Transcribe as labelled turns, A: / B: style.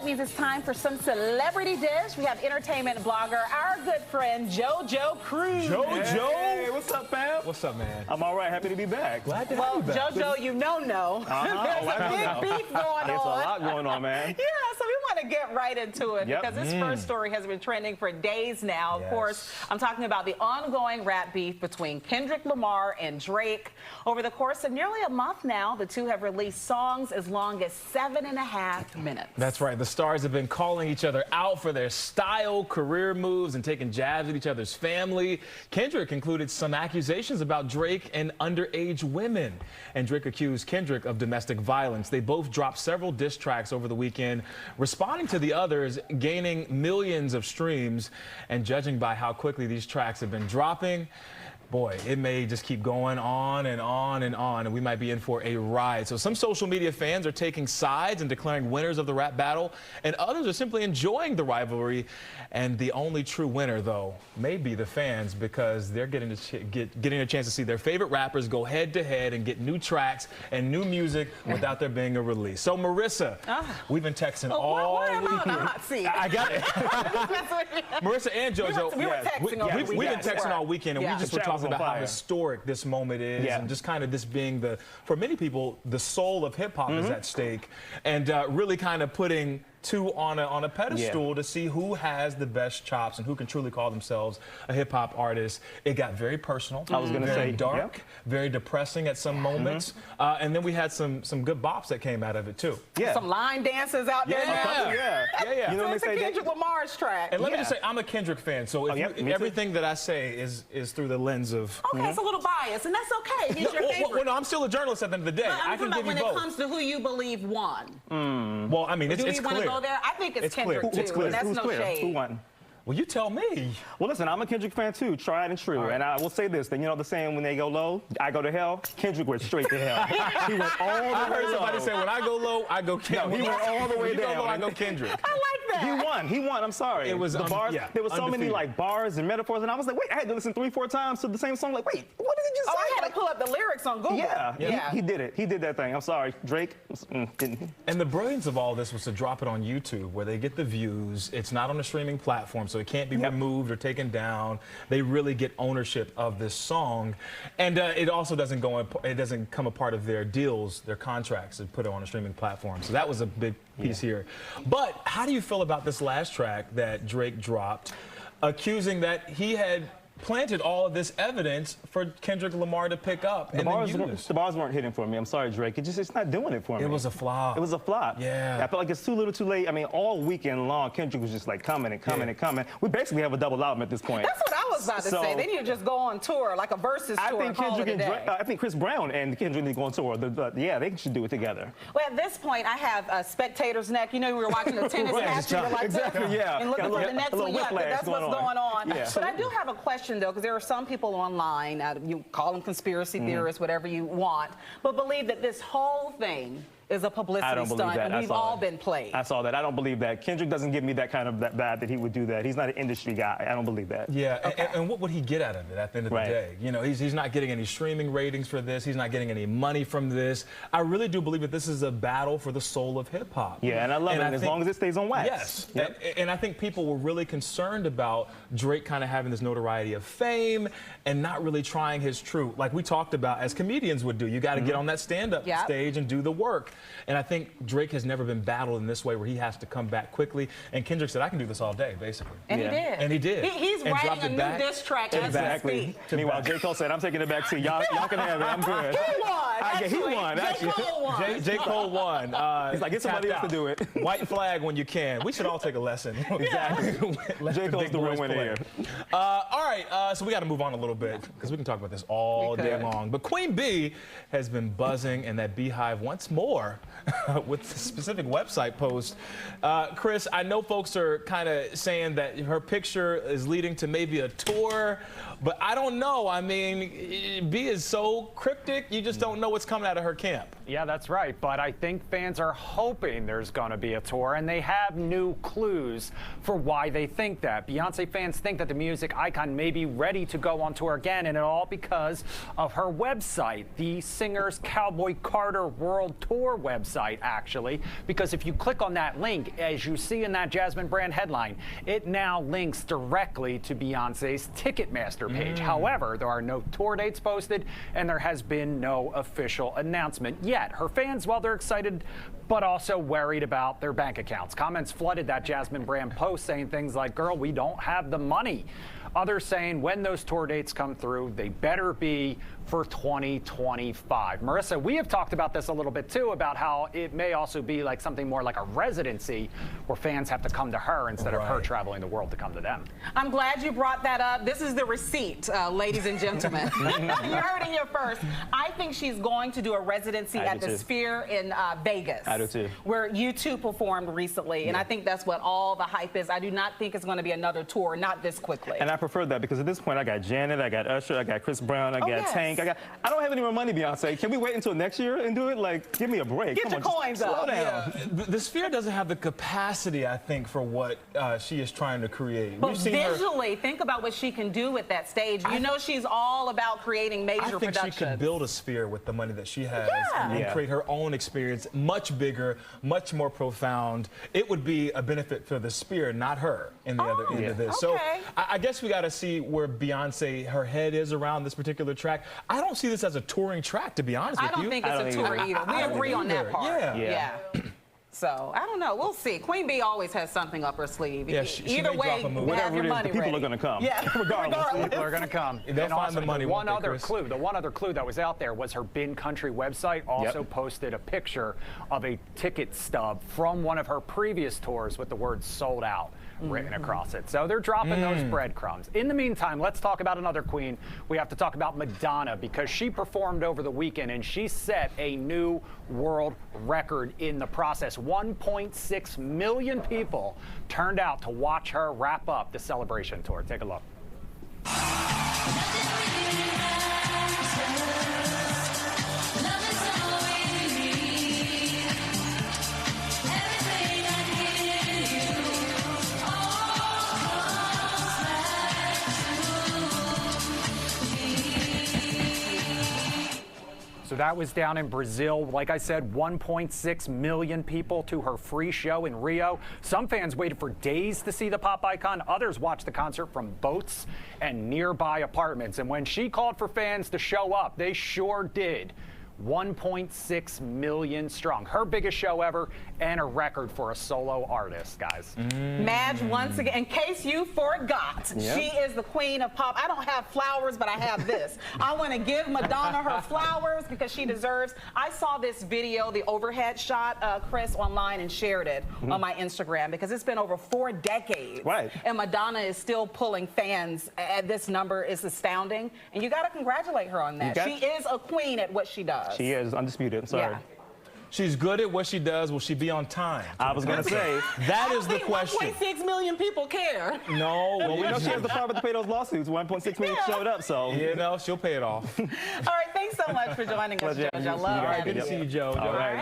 A: means it's time for some celebrity dish. We have entertainment blogger, our good friend, JoJo Cruz.
B: JoJo!
C: Hey, what's up, fam?
B: What's up, man?
C: I'm all right. Happy to be back.
B: Glad to have you back.
A: JoJo, you know. There's a big beef going on.
C: There's a lot going on, man.
A: Yeah, so we want to get right into it because this first story has been trending for days now. Of course, I'm talking about the ongoing rap beef between Kendrick Lamar and Drake. Over the course of nearly a month now, the two have released songs as long as 7.5 minutes.
B: That's right. The stars have been calling each other out for their style, career moves, and taking jabs at each other's family. Kendrick included some accusations about Drake and underage women. And Drake accused Kendrick of domestic violence. They both dropped several diss tracks over the weekend, responding to the others, gaining millions of streams. And judging by how quickly these tracks have been dropping, boy, it may just keep going on and on and on, and we might be in for a ride. So some social media fans are taking sides and declaring winners of the rap battle, and others are simply enjoying the rivalry. And the only true winner, though, may be the fans, because they're getting a chance to see their favorite rappers go head-to-head and get new tracks and new music without there being a release. So, Marissa, we've been texting all weekend. I got it. Marissa and JoJo, we've been texting all weekend, and we just were talking about how historic this moment is, and just kind of this being for many people, the soul of hip-hop is at stake, and really kind of putting two on a pedestal to see who has the best chops and who can truly call themselves a hip-hop artist. It got very personal. I was going to say dark, very depressing at some moments, and then we had some good bops that came out of it too.
A: Some line dances out there.
C: You know,
A: it's a Kendrick Lamar's track.
B: And let me just say, I'm a Kendrick fan, so everything that I say is through the lens of.
A: Okay, it's a little biased, and that's okay. He's your favorite.
B: Well, no, I'm still a journalist at the end of the day. I can give you both.
A: When it comes to who you believe won.
B: Well, I mean, it's clear.
A: There? I think it's Kendrick too.
C: It's clear.
A: And that's no shade.
C: Who won?
B: Well, you tell me.
C: Well, listen, I'm a Kendrick fan too, tried and true. And I will say this, that you know the saying, when they go low, I go to hell. Kendrick went straight to hell. He went all the way
B: I heard somebody say, when I go low, I go Kendrick.
C: No, he went all the way down.
B: When you go low, I go Kendrick.
A: I like that.
C: He won, I'm sorry.
B: It was
C: the bars, there was so many like bars and metaphors, and I was like, wait, I had to listen 3-4 times to the same song, like, wait, what did he just say?
A: I had to pull up the lyrics on Google.
C: He did it. He did that thing. I'm sorry, Drake didn't.
B: And the brilliance of all this was to drop it on YouTube, where they get the views. It's not on a streaming platform, so it can't be removed or taken down. They really get ownership of this song, and it also doesn't come a part of their deals, their contracts, to put it on a streaming platform. So that was a big piece here. But how do you feel about this last track that Drake dropped, accusing that he had planted all of this evidence for Kendrick Lamar to pick up and then use?
C: The bars weren't hitting for me. I'm sorry, Drake. It's not doing it for me.
B: It was a flop.
C: It was a flop.
B: Yeah.
C: I felt like it's too little too late. I mean, all weekend long, Kendrick was just like coming and coming and coming. We basically have a double album at this point.
A: That's what I was about to say. They need to just go on tour, like a versus tour.
C: I think Chris Brown and Kendrick need to go on tour. Yeah, they should do it together.
A: Well, at this point, I have a spectator's neck. You know, we were watching the tennis match.
C: Exactly,
A: and looking for the next one. That's what's going on.
C: Yeah.
A: But I do have a question, though, because there are some people online, you call them conspiracy theorists, whatever you want, but believe that this whole thing is a publicity stunt, and we've all been played.
C: I saw that. I don't believe that. Kendrick doesn't give me that kind of that vibe that he would do that. He's not an industry guy. I don't believe that.
B: Yeah, and what would he get out of it at the end of the day? You know, he's not getting any streaming ratings for this. He's not getting any money from this. I really do believe that this is a battle for the soul of hip-hop.
C: Yeah, and I love it as long as it stays on wax.
B: Yes, and I think people were really concerned about Drake kind of having this notoriety of fame and not really trying his true, like we talked about, as comedians would do. You got to get on that stand-up stage and do the work. And I think Drake has never been battled in this way, where he has to come back quickly. And Kendrick said, I can do this all day, basically.
A: And he did.
B: And he did.
A: He's writing a new diss track as we speak.
C: Meanwhile, J. Cole said, I'm taking it back to y'all can have it. I'm good.
A: He
C: won, actually.
B: J. Cole won.
C: He's like, get somebody else to do it.
B: White flag when you can. We should all take a lesson.
C: Exactly. J. Cole's the real winner here.
B: All right, so we got to move on a little bit, because we can talk about this all day long. But Queen Bee has been buzzing in that beehive once more with a specific website post. Chris, I know folks are kind of saying that her picture is leading to maybe a tour, but I don't know. I mean, Bee is so cryptic, you just don't know what's coming out of her camp.
D: Yeah, that's right. But I think fans are hoping there's going to be a tour, and they have new clues for why they think that. Beyonce fans think that the music icon may be ready to go on tour again, and it all because of her website, the singer's Cowboy Carter World Tour website. website, actually, because if you click on that link, as you see in that Jasmine Brand headline, it now links directly to Beyonce's Ticketmaster page. However, there are no tour dates posted, and there has been no official announcement yet. Her fans, well, they're excited, but also worried about their bank accounts. Comments flooded that Jasmine Brand post saying things like, "Girl, we don't have the money." Others saying when those tour dates come through, they better be for 2025. Marissa, we have talked about this a little bit too, about how it may also be like something more like a residency where fans have to come to her instead of her traveling the world to come to them.
A: I'm glad you brought that up. This is the receipt, ladies and gentlemen. You heard it here first. I think she's going to do a residency at the Sphere in Vegas.
C: I do too.
A: Where U2 performed recently, and I think that's what all the hype is. I do not think it's going to be another tour, not this quickly.
C: And I prefer that because at this point I got Janet, I got Usher, I got Chris Brown, I got Tank, I don't have any more money, Beyonce. Can we wait until next year and do it? Like, give me a break.
A: Get your coins up.
C: Slow down.
B: Yeah, the Sphere doesn't have the capacity, I think, for what she is trying to create.
A: But visually, think about what she can do with that stage. You know she's all about creating major productions.
B: I think she could build a Sphere with the money that she has and create her own experience, much bigger, much more profound. It would be a benefit for the Sphere, not her, in the other end of this. So I guess we got to see where Beyonce, her head is around this particular track. I don't see this as a touring track, to be honest with you.
A: I don't think it's a tour either. We agree on that part.
B: Yeah.
A: So, I don't know. We'll see. Queen Bee always has something up her sleeve.
B: Yeah, she
A: Either
B: may
A: way,
B: drop a movie.
A: you have
C: Whatever
A: your
C: it is,
A: money
C: the people
A: ready.
C: are going to come.
A: Yeah, regardless.
D: People are going to come.
B: They'll find the money.
D: The one other clue that was out there was her Bin Country website also posted a picture of a ticket stub from one of her previous tours with the word "sold out" written across it. So they're dropping those breadcrumbs. In the meantime, let's talk about another queen. We have to talk about Madonna, because she performed over the weekend and she set a new world record in the process. 1.6 million people turned out to watch her wrap up the Celebration tour. Take a look. So that was down in Brazil. Like I said, 1.6 million people to her free show in Rio. Some fans waited for days to see the pop icon. Others watched the concert from boats and nearby apartments. And when she called for fans to show up, they sure did. 1.6 million strong. Her biggest show ever and a record for a solo artist, guys.
A: Madge, once again, in case you forgot, she is the queen of pop. I don't have flowers, but I have this. I want to give Madonna her flowers because she deserves. I saw this video, the overhead shot, Chris, online and shared it on my Instagram because it's been over 4 decades.
C: Right.
A: And Madonna is still pulling fans. This number is astounding. And you got to congratulate her on that. She is a queen at what she does.
C: She is undisputed. I'm sorry.
A: Yeah.
B: She's good at what she does. Will she be on time?
C: I was going to say.
B: That is the question.
A: 1.6 million people care.
B: No.
C: Well, we know she has the power to pay those lawsuits. 1.6 million showed up, so.
B: You know, she'll pay it off.
A: All right, thanks so much for joining us, Joe. I love having you.
B: Good to see you, Joe.
C: All right.